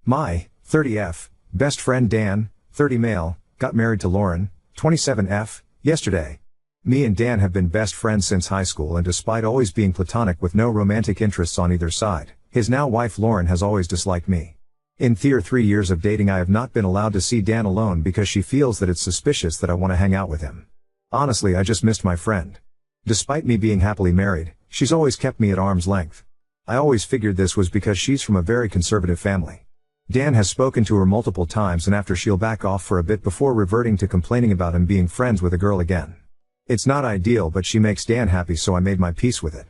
My 30F best friend Dan, 30 male, got married to Lauren, 27F, yesterday. Me and Dan have been best friends since high school, and despite always being platonic with no romantic interests on either side, his now wife Lauren has always disliked me. In 3 years of dating I have not been allowed to see Dan alone because she feels that it's suspicious that I want to hang out with him. Honestly, I just missed my friend. Despite me being happily married, she's always kept me at arm's length. I always figured this was because she's from a very conservative family. Dan has spoken to her multiple times, and after she'll back off for a bit before reverting to complaining about him being friends with a girl again. It's not ideal, but she makes Dan happy, so I made my peace with it.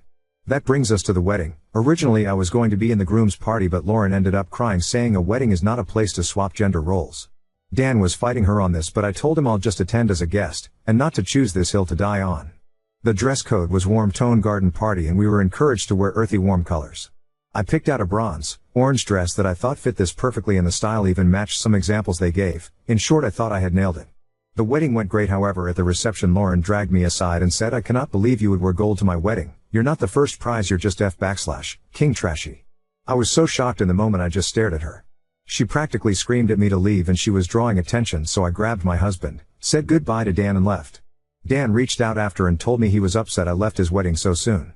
That brings us to the wedding. Originally I was going to be in the groom's party, but Lauren ended up crying, saying a wedding is not a place to swap gender roles. Dan was fighting her on this, but I told him I'll just attend as a guest, and not to choose this hill to die on. The dress code was warm tone garden party, and we were encouraged to wear earthy warm colors. I picked out a bronze, orange dress that I thought fit this perfectly, and the style even matched some examples they gave. In short, I thought I had nailed it. The wedding went great, however at the reception Lauren dragged me aside and said, "I cannot believe you would wear gold to my wedding. You're not the first prize, you're just King trashy." I was so shocked in the moment I just stared at her. She practically screamed at me to leave, and she was drawing attention, so I grabbed my husband, said goodbye to Dan and left. Dan reached out after and told me he was upset I left his wedding so soon.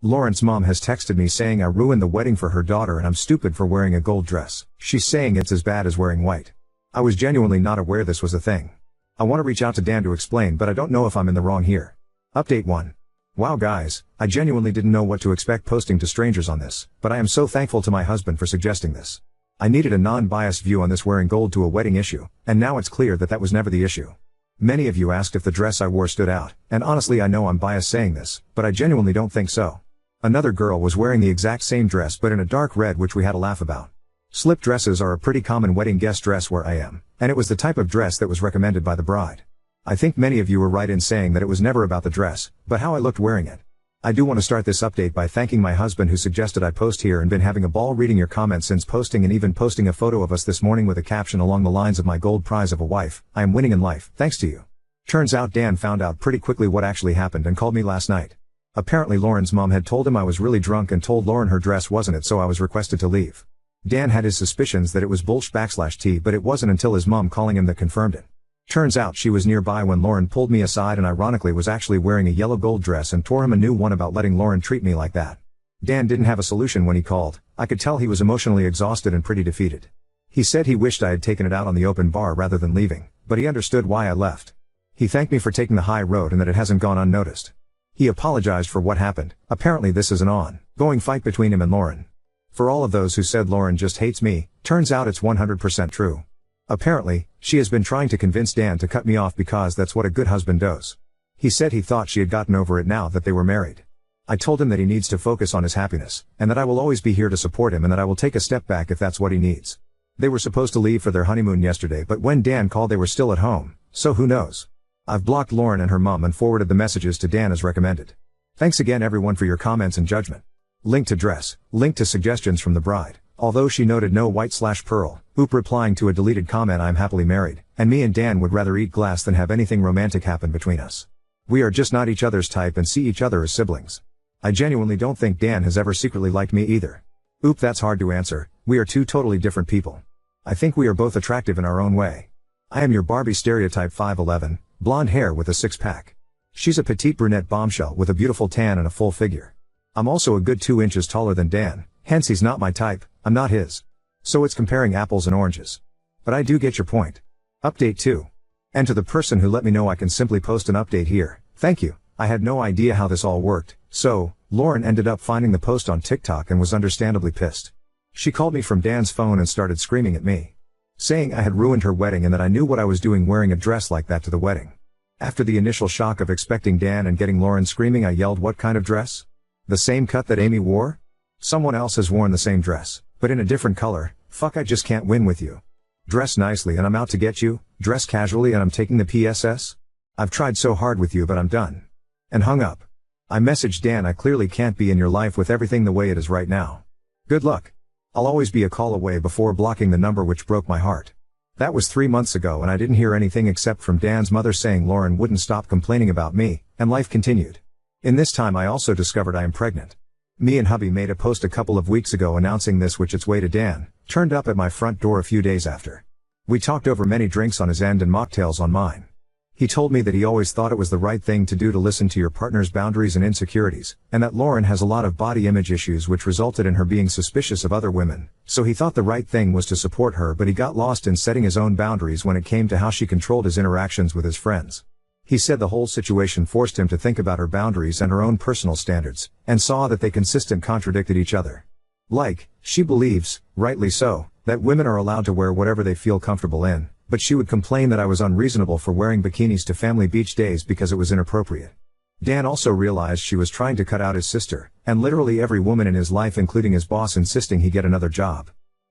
Lauren's mom has texted me saying I ruined the wedding for her daughter and I'm stupid for wearing a gold dress. She's saying it's as bad as wearing white. I was genuinely not aware this was a thing. I want to reach out to Dan to explain, but I don't know if I'm in the wrong here. Update 1. Wow guys, I genuinely didn't know what to expect posting to strangers on this, but I am so thankful to my husband for suggesting this. I needed a non-biased view on this wearing gold to a wedding issue, and now it's clear that that was never the issue. Many of you asked if the dress I wore stood out, and honestly I know I'm biased saying this, but I genuinely don't think so. Another girl was wearing the exact same dress but in a dark red, which we had a laugh about. Slip dresses are a pretty common wedding guest dress where I am, and it was the type of dress that was recommended by the bride. I think many of you were right in saying that it was never about the dress, but how I looked wearing it. I do want to start this update by thanking my husband who suggested I post here, and been having a ball reading your comments since posting, and even posting a photo of us this morning with a caption along the lines of "my gold prize of a wife, I am winning in life, thanks to you." Turns out Dan found out pretty quickly what actually happened and called me last night. Apparently Lauren's mom had told him I was really drunk and told Lauren her dress wasn't it, so I was requested to leave. Dan had his suspicions that it was bullsh/T, but it wasn't until his mom calling him that confirmed it. Turns out she was nearby when Lauren pulled me aside and ironically was actually wearing a yellow gold dress and tore him a new one about letting Lauren treat me like that. Dan didn't have a solution when he called. I could tell he was emotionally exhausted and pretty defeated. He said he wished I had taken it out on the open bar rather than leaving, but he understood why I left. He thanked me for taking the high road and that it hasn't gone unnoticed. He apologized for what happened. Apparently this is an ongoing fight between him and Lauren. For all of those who said Lauren just hates me, turns out it's 100% true. Apparently, she has been trying to convince Dan to cut me off because that's what a good husband does. He said he thought she had gotten over it now that they were married. I told him that he needs to focus on his happiness, and that I will always be here to support him, and that I will take a step back if that's what he needs. They were supposed to leave for their honeymoon yesterday, but when Dan called they were still at home, so who knows. I've blocked Lauren and her mom and forwarded the messages to Dan as recommended. Thanks again everyone for your comments and judgment. Link to dress, link to suggestions from the bride, although she noted no white/pearl, Oop replying to a deleted comment, "I'm happily married, and me and Dan would rather eat glass than have anything romantic happen between us. We are just not each other's type and see each other as siblings." I genuinely don't think Dan has ever secretly liked me either. Oop, that's hard to answer. We are two totally different people. I think we are both attractive in our own way. I am your Barbie stereotype, 5'11", blonde hair with a six-pack. She's a petite brunette bombshell with a beautiful tan and a full figure. I'm also a good 2 inches taller than Dan, hence he's not my type, I'm not his. So it's comparing apples and oranges. But I do get your point. Update 2. And to the person who let me know I can simply post an update here, thank you. I had no idea how this all worked, so Lauren ended up finding the post on TikTok and was understandably pissed. She called me from Dan's phone and started screaming at me, saying I had ruined her wedding and that I knew what I was doing wearing a dress like that to the wedding. After the initial shock of expecting Dan and getting Lauren screaming, I yelled, "What kind of dress? The same cut that Amy wore? Someone else has worn the same dress, but in a different color. Fuck, I just can't win with you. Dress nicely and I'm out to get you, dress casually and I'm taking the PSS? I've tried so hard with you, but I'm done." And hung up. I messaged Dan, "I clearly can't be in your life with everything the way it is right now. Good luck. I'll always be a call away," before blocking the number, which broke my heart. That was 3 months ago and I didn't hear anything except from Dan's mother saying Lauren wouldn't stop complaining about me, and life continued. In this time I also discovered I am pregnant. Me and hubby made a post a couple of weeks ago announcing this, which its way to Dan turned up at my front door a few days after. We talked over many drinks on his end and mocktails on mine. He told me that he always thought it was the right thing to do to listen to your partner's boundaries and insecurities, and that Lauren has a lot of body image issues which resulted in her being suspicious of other women, so he thought the right thing was to support her, but he got lost in setting his own boundaries when it came to how she controlled his interactions with his friends. He said the whole situation forced him to think about her boundaries and her own personal standards, and saw that they consistently contradicted each other. Like, she believes, rightly so, that women are allowed to wear whatever they feel comfortable in, but she would complain that I was unreasonable for wearing bikinis to family beach days because it was inappropriate. Dan also realized she was trying to cut out his sister, and literally every woman in his life, including his boss, insisting he get another job.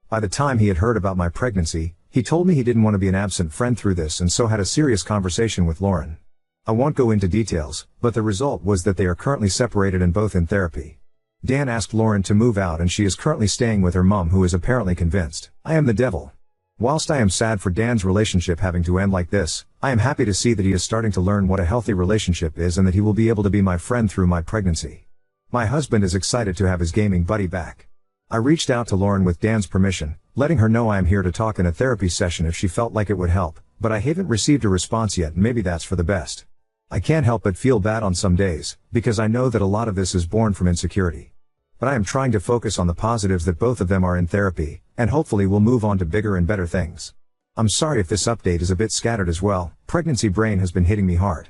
By the time he had heard about my pregnancy, he told me he didn't want to be an absent friend through this, and so had a serious conversation with Lauren. I won't go into details, but the result was that they are currently separated and both in therapy. Dan asked Lauren to move out and she is currently staying with her mom, who is apparently convinced I am the devil. Whilst I am sad for Dan's relationship having to end like this, I am happy to see that he is starting to learn what a healthy relationship is and that he will be able to be my friend through my pregnancy. My husband is excited to have his gaming buddy back. I reached out to Lauren with Dan's permission, letting her know I am here to talk in a therapy session if she felt like it would help, but I haven't received a response yet, and maybe that's for the best. I can't help but feel bad on some days, because I know that a lot of this is born from insecurity. But I am trying to focus on the positives that both of them are in therapy, and hopefully we'll move on to bigger and better things. I'm sorry if this update is a bit scattered as well, pregnancy brain has been hitting me hard.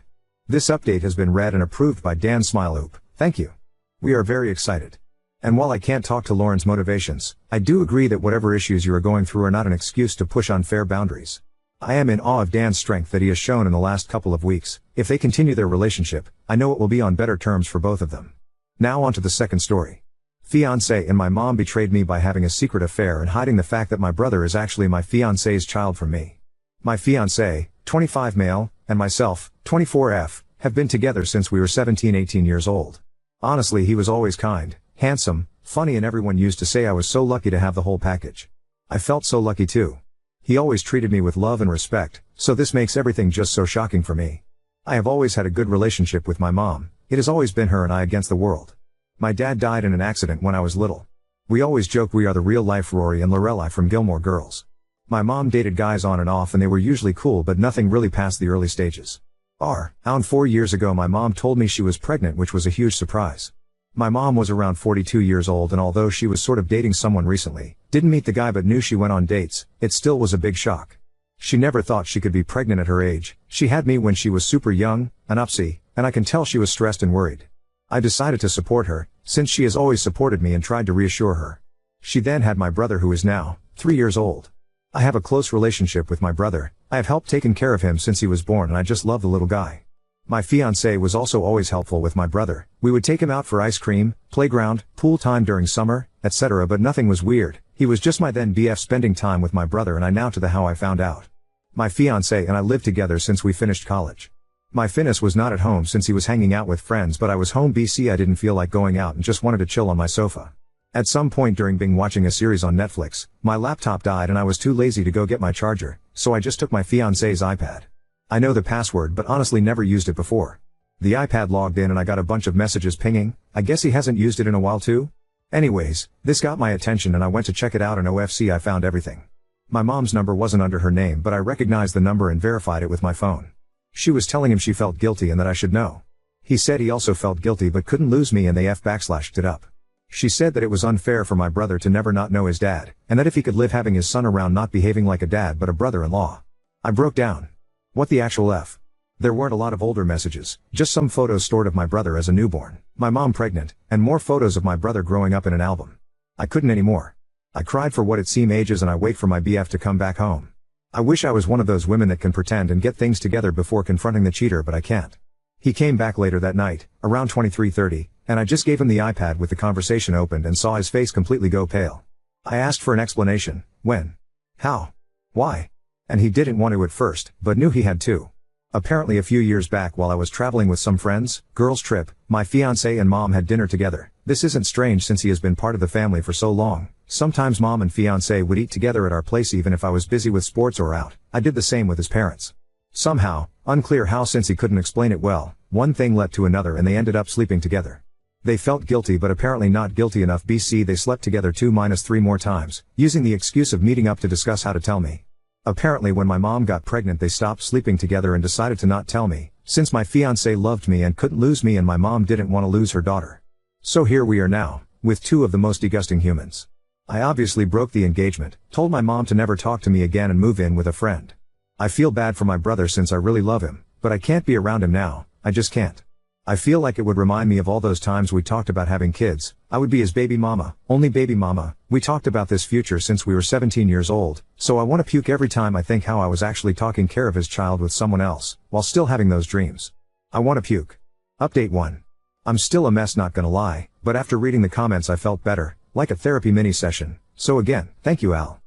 This update has been read and approved by Dan Smiloop, thank you. We are very excited. And while I can't talk to Lauren's motivations, I do agree that whatever issues you are going through are not an excuse to push unfair boundaries. I am in awe of Dan's strength that he has shown in the last couple of weeks. If they continue their relationship, I know it will be on better terms for both of them. Now on to the second story. Fiancé and my mom betrayed me by having a secret affair and hiding the fact that my brother is actually my fiancé's child from me. My fiancé, 25 male, and myself, 24F, have been together since we were 17-18 years old. Honestly, he was always kind, handsome, funny, and everyone used to say I was so lucky to have the whole package. I felt so lucky too. He always treated me with love and respect, so this makes everything just so shocking for me. I have always had a good relationship with my mom. It has always been her and I against the world. My dad died in an accident when I was little. We always joke we are the real-life Rory and Lorelai from Gilmore Girls. My mom dated guys on and off and they were usually cool, but nothing really past the early stages. Around 4 years ago my mom told me she was pregnant, which was a huge surprise. My mom was around 42 years old, and although she was sort of dating someone recently, didn't meet the guy but knew she went on dates, it still was a big shock. She never thought she could be pregnant at her age. She had me when she was super young, an upsie, and I can tell she was stressed and worried. I decided to support her, since she has always supported me, and tried to reassure her. She then had my brother, who is now 3 years old. I have a close relationship with my brother. I have helped taking care of him since he was born, and I just love the little guy. My fiancé was also always helpful with my brother. We would take him out for ice cream, playground, pool time during summer, etc., but nothing was weird. He was just my then BF spending time with my brother, and I now to the how I found out. My fiancé and I lived together since we finished college. My finis was not at home since he was hanging out with friends, but I was home BC. I didn't feel like going out and just wanted to chill on my sofa. At some point during being watching a series on Netflix, my laptop died and I was too lazy to go get my charger, so I just took my fiancé's iPad. I know the password but honestly never used it before. The iPad logged in and I got a bunch of messages pinging. I guess he hasn't used it in a while too? Anyways, this got my attention and I went to check it out, and OFC I found everything. My mom's number wasn't under her name, but I recognized the number and verified it with my phone. She was telling him she felt guilty and that I should know. He said he also felt guilty but couldn't lose me, and they /backed it up. She said that it was unfair for my brother to never not know his dad, and that if he could live having his son around not behaving like a dad but a brother-in-law. I broke down. What the actual F? There weren't a lot of older messages, just some photos stored of my brother as a newborn, my mom pregnant, and more photos of my brother growing up in an album. I couldn't anymore. I cried for what it seemed ages, and I wait for my BF to come back home. I wish I was one of those women that can pretend and get things together before confronting the cheater, but I can't. He came back later that night, around 23:30, and I just gave him the iPad with the conversation opened and saw his face completely go pale. I asked for an explanation. When? How? Why? And he didn't want to at first, but knew he had to. Apparently a few years back while I was traveling with some friends, girls trip, my fiancé and mom had dinner together. This isn't strange since he has been part of the family for so long. Sometimes mom and fiancé would eat together at our place even if I was busy with sports or out. I did the same with his parents. Somehow, unclear how since he couldn't explain it well, one thing led to another and they ended up sleeping together. They felt guilty but apparently not guilty enough. BC They slept together 2-3 more times, using the excuse of meeting up to discuss how to tell me. Apparently when my mom got pregnant they stopped sleeping together and decided to not tell me, since my fiancé loved me and couldn't lose me and my mom didn't want to lose her daughter. So here we are now, with two of the most disgusting humans. I obviously broke the engagement, told my mom to never talk to me again and move in with a friend. I feel bad for my brother since I really love him, but I can't be around him now, I just can't. I feel like it would remind me of all those times we talked about having kids. I would be his baby mama, only baby mama. We talked about this future since we were 17 years old, so I want to puke every time I think how I was actually taking care of his child with someone else, while still having those dreams. I want to puke. Update 1. I'm still a mess, not gonna lie, but after reading the comments I felt better, like a therapy mini session. So again, thank you Al.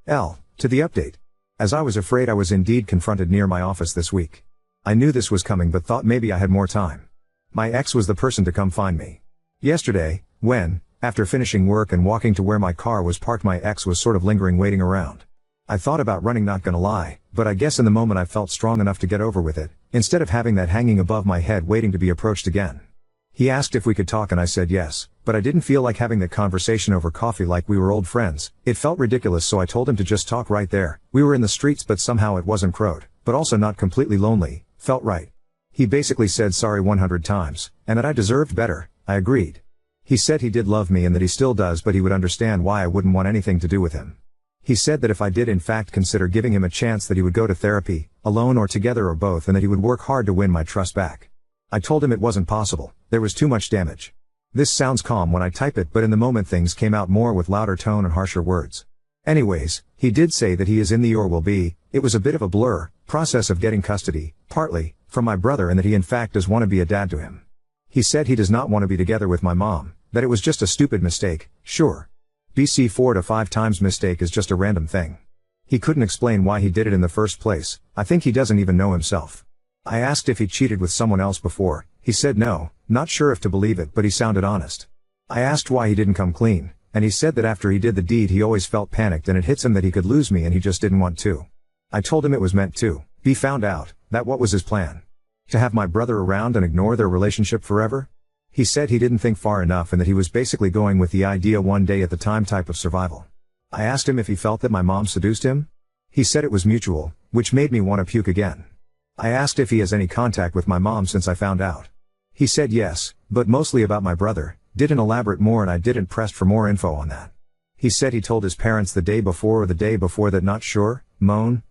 To the update. As I was afraid I was indeed confronted near my office this week. I knew this was coming but thought maybe I had more time. My ex was the person to come find me. Yesterday, when, after finishing work and walking to where my car was parked, my ex was sort of lingering, waiting around. I thought about running, not gonna lie, but I guess in the moment I felt strong enough to get over with it, instead of having that hanging above my head waiting to be approached again. He asked if we could talk and I said yes, but I didn't feel like having that conversation over coffee like we were old friends. It felt ridiculous, so I told him to just talk right there. We were in the streets but somehow it wasn't crowded, but also not completely lonely, felt right. He basically said sorry 100 times, and that I deserved better. I agreed. He said he did love me and that he still does, but he would understand why I wouldn't want anything to do with him. He said that if I did in fact consider giving him a chance that he would go to therapy, alone or together or both, and that he would work hard to win my trust back. I told him it wasn't possible, there was too much damage. This sounds calm when I type it, but in the moment things came out more with louder tone and harsher words. Anyways, he did say that he is in the or will be, it was a bit of a blur, process of getting custody, partly, from my brother, and that he in fact does want to be a dad to him. He said he does not want to be together with my mom, that it was just a stupid mistake, sure. BC 4 to 5 times mistake is just a random thing. He couldn't explain why he did it in the first place. I think he doesn't even know himself. I asked if he cheated with someone else before. He said no, not sure if to believe it, but he sounded honest. I asked why he didn't come clean, and he said that after he did the deed he always felt panicked and it hits him that he could lose me and he just didn't want to. I told him it was meant to be found out, that what was his plan? To have my brother around and ignore their relationship forever? He said he didn't think far enough and that he was basically going with the idea one day at the time type of survival. I asked him if he felt that my mom seduced him. He said it was mutual, which made me want to puke again. I asked if he has any contact with my mom since I found out. He said yes, but mostly about my brother, didn't elaborate more and I didn't press for more info on that. He said he told his parents the day before or the day before that not sure,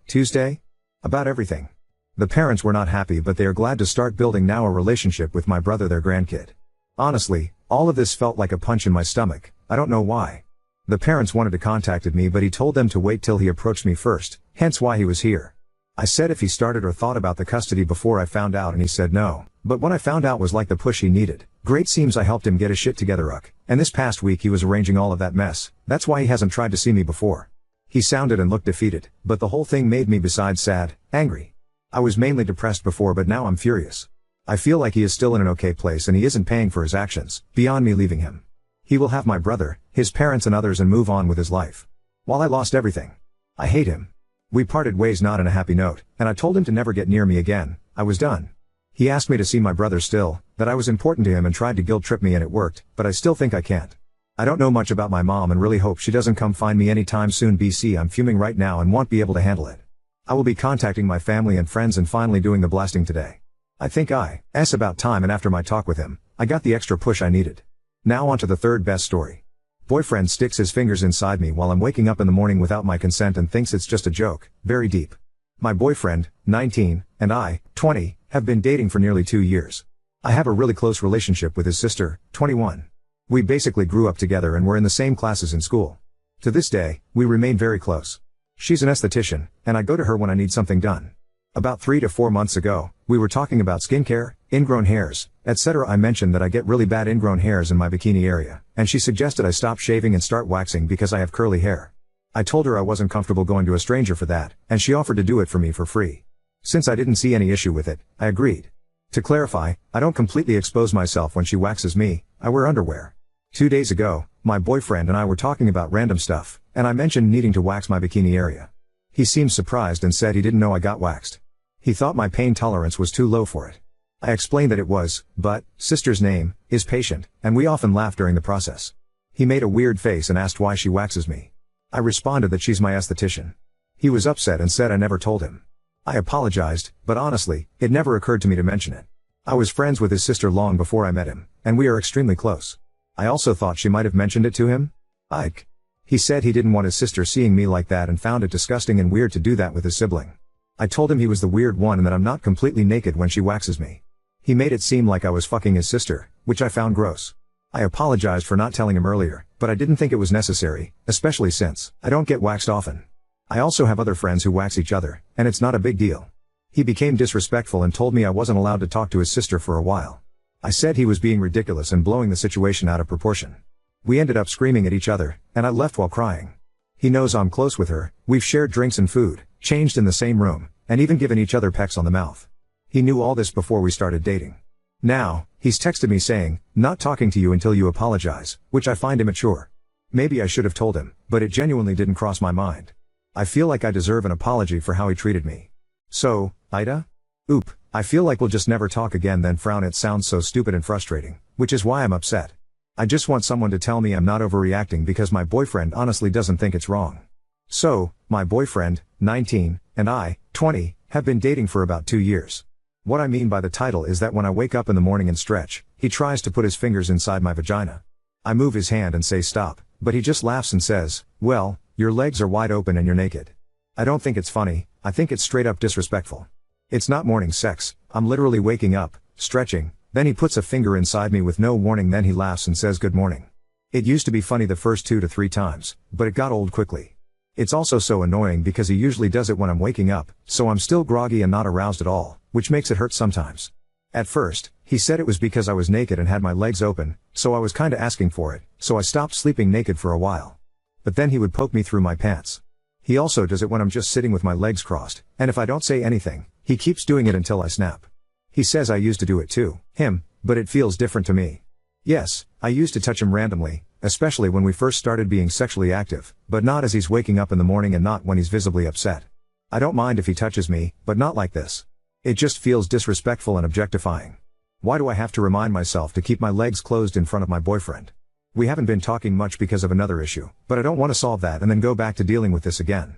Tuesday? About everything. The parents were not happy but they are glad to start building now a relationship with my brother, their grandkid. Honestly, all of this felt like a punch in my stomach, I don't know why. The parents wanted to contact me but he told them to wait till he approached me first, hence why he was here. I said if he started or thought about the custody before I found out and he said no, but when I found out was like the push he needed. Great, seems I helped him get his shit together, and this past week he was arranging all of that mess, that's why he hasn't tried to see me before. He sounded and looked defeated, but the whole thing made me besides sad, angry. I was mainly depressed before but now I'm furious. I feel like he is still in an okay place and he isn't paying for his actions, beyond me leaving him. He will have my brother, his parents and others and move on with his life. While I lost everything. I hate him. We parted ways not in a happy note, and I told him to never get near me again. I was done. He asked me to see my brother still, that I was important to him and tried to guilt trip me and it worked, but I still think I can't. I don't know much about my mom and really hope she doesn't come find me anytime soon. BC I'm fuming right now and won't be able to handle it. I will be contacting my family and friends and finally doing the blasting today. I think it's about time, and after my talk with him, I got the extra push I needed. Now on to the third best story. Boyfriend sticks his fingers inside me while I'm waking up in the morning without my consent and thinks it's just a joke, very deep. My boyfriend, 19, and I, 20, have been dating for nearly 2 years. I have a really close relationship with his sister, 21. We basically grew up together and were in the same classes in school. To this day, we remain very close. She's an esthetician, and I go to her when I need something done. About 3 to 4 months ago, we were talking about skincare, ingrown hairs, etc. I mentioned that I get really bad ingrown hairs in my bikini area, and she suggested I stop shaving and start waxing because I have curly hair. I told her I wasn't comfortable going to a stranger for that, and she offered to do it for me for free. Since I didn't see any issue with it, I agreed. To clarify, I don't completely expose myself when she waxes me, I wear underwear. 2 days ago, my boyfriend and I were talking about random stuff, and I mentioned needing to wax my bikini area. He seemed surprised and said he didn't know I got waxed. He thought my pain tolerance was too low for it. I explained that it was, but, sister's name, is Patient, and we often laugh during the process. He made a weird face and asked why she waxes me. I responded that she's my esthetician. He was upset and said I never told him. I apologized, but honestly, it never occurred to me to mention it. I was friends with his sister long before I met him, and we are extremely close. I also thought she might have mentioned it to him. Ike. He said he didn't want his sister seeing me like that and found it disgusting and weird to do that with his sibling. I told him he was the weird one and that I'm not completely naked when she waxes me. He made it seem like I was fucking his sister, which I found gross. I apologized for not telling him earlier, but I didn't think it was necessary, especially since I don't get waxed often. I also have other friends who wax each other, and it's not a big deal. He became disrespectful and told me I wasn't allowed to talk to his sister for a while. I said he was being ridiculous and blowing the situation out of proportion. We ended up screaming at each other, and I left while crying. He knows I'm close with her, we've shared drinks and food, changed in the same room, and even given each other pecks on the mouth. He knew all this before we started dating. Now, he's texted me saying, "Not talking to you until you apologize," which I find immature. Maybe I should have told him, but it genuinely didn't cross my mind. I feel like I deserve an apology for how he treated me. So, Ida? Oop, I feel like we'll just never talk again, then frown. It sounds so stupid and frustrating, which is why I'm upset. I just want someone to tell me I'm not overreacting because my boyfriend honestly doesn't think it's wrong. So, my boyfriend, 19, and I, 20, have been dating for about 2 years. What I mean by the title is that when I wake up in the morning and stretch, he tries to put his fingers inside my vagina. I move his hand and say stop, but he just laughs and says, "Well, your legs are wide open and you're naked." I don't think it's funny, I think it's straight up disrespectful. It's not morning sex, I'm literally waking up, stretching, then he puts a finger inside me with no warning, then he laughs and says good morning. It used to be funny the first 2 to 3 times, but it got old quickly. It's also so annoying because he usually does it when I'm waking up, so I'm still groggy and not aroused at all, which makes it hurt sometimes. At first, he said it was because I was naked and had my legs open, so I was kinda asking for it, so I stopped sleeping naked for a while. But then he would poke me through my pants. He also does it when I'm just sitting with my legs crossed, and if I don't say anything, he keeps doing it until I snap. He says I used to do it too, him, but it feels different to me. Yes, I used to touch him randomly, especially when we first started being sexually active, but not as he's waking up in the morning and not when he's visibly upset. I don't mind if he touches me, but not like this. It just feels disrespectful and objectifying. Why do I have to remind myself to keep my legs closed in front of my boyfriend? We haven't been talking much because of another issue, but I don't want to solve that and then go back to dealing with this again.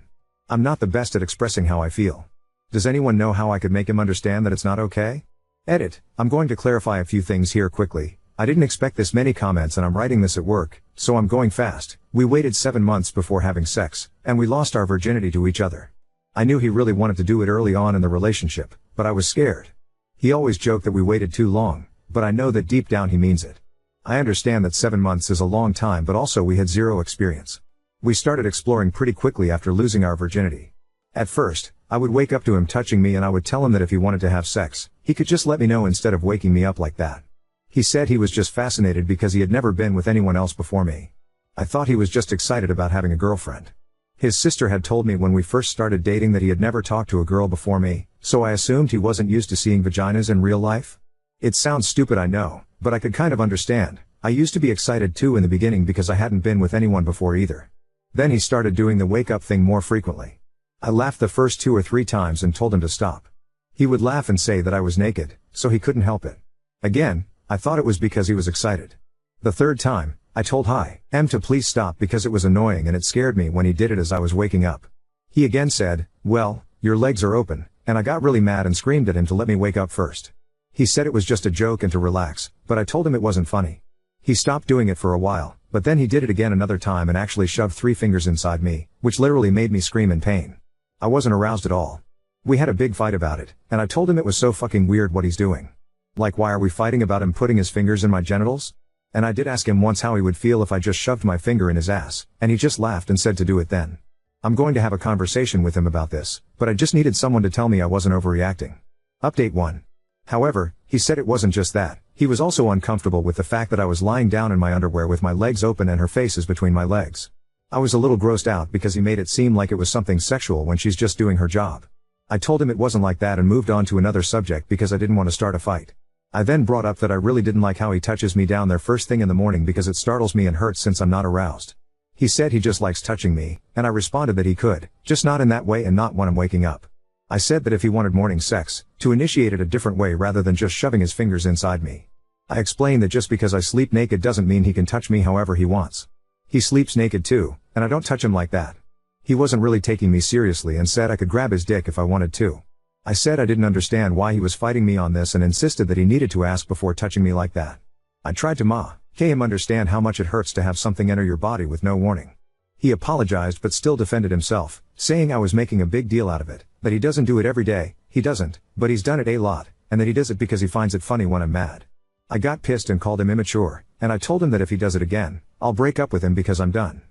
I'm not the best at expressing how I feel. Does anyone know how I could make him understand that it's not okay? Edit. I'm going to clarify a few things here quickly. I didn't expect this many comments and I'm writing this at work, so I'm going fast. We waited 7 months before having sex, and we lost our virginity to each other. I knew he really wanted to do it early on in the relationship, but I was scared. He always joked that we waited too long, but I know that deep down he means it. I understand that 7 months is a long time, but also we had zero experience. We started exploring pretty quickly after losing our virginity. At first, I would wake up to him touching me and I would tell him that if he wanted to have sex, he could just let me know instead of waking me up like that. He said he was just fascinated because he had never been with anyone else before me. I thought he was just excited about having a girlfriend. His sister had told me when we first started dating that he had never talked to a girl before me, so I assumed he wasn't used to seeing vaginas in real life. It sounds stupid, I know, but I could kind of understand. I used to be excited too in the beginning because I hadn't been with anyone before either. Then he started doing the wake up thing more frequently. I laughed the first 2 or 3 times and told him to stop. He would laugh and say that I was naked, so he couldn't help it. Again, I thought it was because he was excited. The 3rd time, I told him to please stop because it was annoying and it scared me when he did it as I was waking up. He again said, "Well, your legs are open," and I got really mad and screamed at him to let me wake up first. He said it was just a joke and to relax, but I told him it wasn't funny. He stopped doing it for a while, but then he did it again another time and actually shoved 3 fingers inside me, which literally made me scream in pain. I wasn't aroused at all. We had a big fight about it, and I told him it was so fucking weird what he's doing. Like, why are we fighting about him putting his fingers in my genitals? And I did ask him once how he would feel if I just shoved my finger in his ass, and he just laughed and said to do it then. I'm going to have a conversation with him about this, but I just needed someone to tell me I wasn't overreacting. Update 1. However, he said it wasn't just that, he was also uncomfortable with the fact that I was lying down in my underwear with my legs open and her face is between my legs. I was a little grossed out because he made it seem like it was something sexual when she's just doing her job. I told him it wasn't like that and moved on to another subject because I didn't want to start a fight. I then brought up that I really didn't like how he touches me down there first thing in the morning because it startles me and hurts since I'm not aroused. He said he just likes touching me, and I responded that he could, just not in that way and not when I'm waking up. I said that if he wanted morning sex, to initiate it a different way rather than just shoving his fingers inside me. I explained that just because I sleep naked doesn't mean he can touch me however he wants. He sleeps naked too, and I don't touch him like that. He wasn't really taking me seriously and said I could grab his dick if I wanted to. I said I didn't understand why he was fighting me on this and insisted that he needed to ask before touching me like that. I tried to make him understand how much it hurts to have something enter your body with no warning. He apologized but still defended himself, saying I was making a big deal out of it, that he doesn't do it every day, he doesn't, but he's done it a lot, and that he does it because he finds it funny when I'm mad. I got pissed and called him immature, and I told him that if he does it again, I'll break up with him because I'm done.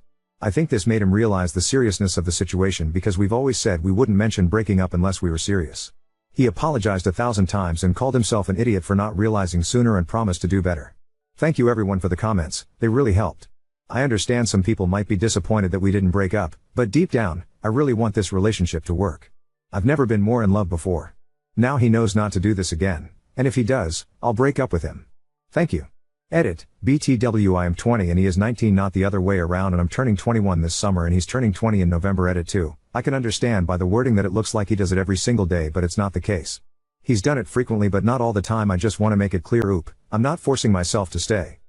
I think this made him realize the seriousness of the situation because we've always said we wouldn't mention breaking up unless we were serious. He apologized 1,000 times and called himself an idiot for not realizing sooner and promised to do better. Thank you everyone for the comments, they really helped. I understand some people might be disappointed that we didn't break up, but deep down, I really want this relationship to work. I've never been more in love before. Now he knows not to do this again, and if he does, I'll break up with him. Thank you. Edit, BTW I am 20 and he is 19, not the other way around, and I'm turning 21 this summer and he's turning 20 in November. Edit 2, I can understand by the wording that it looks like he does it every single day, but it's not the case. He's done it frequently but not all the time. I just want to make it clear, I'm not forcing myself to stay.